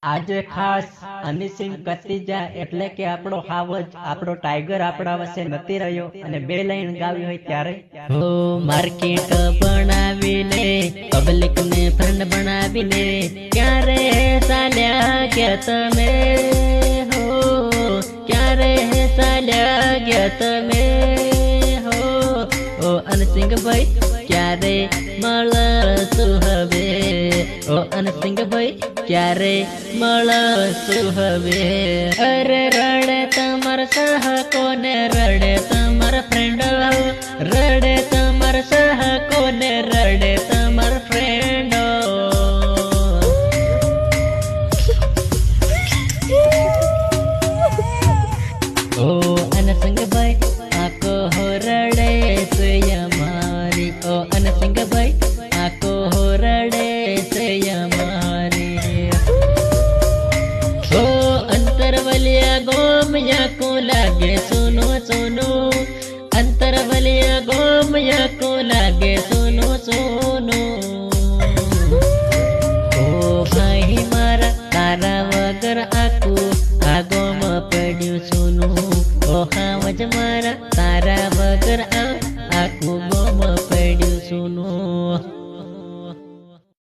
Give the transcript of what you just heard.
આજે ખાસ હનીસિંહ કતીજા એટલે કે આપણો હાવજ આપણો ટાઈગર આપણા વચ્ચે નથી રહ્યો અને બે લાઈન ગાવી હોય ત્યારે હો માર્કેટ બનાવીને પબ્લિક ને ફ્રેન્ડ બનાવીને ક્યારે ચાલ્યા ગયા તમે હો ક્યારે ચાલ્યા ગયા તમે હો ઓ અનસિંહ ભાઈ ક્યારે મળશું હવે ઓ અનસિંહ ભાઈ ક્યારે મળશું હવે અરે રડે તમાર સહ કોને રડે તમાર ફ્રેન્ડ રડે તમાર સહ કોને રડે તમાર ફ્રેન્ડ ઓ અનસિંહ ભાઈ આકો રડે છે અમારી ઓ અનસિંહ ભાઈ આકો રડે છે અમારી ઓ અંતરવલિયા ગોમયા को लागे सुनो सुनो अंतरवलिया गोमया को लागे सुनो सुनो ओ भाई मारा तारा वगर आको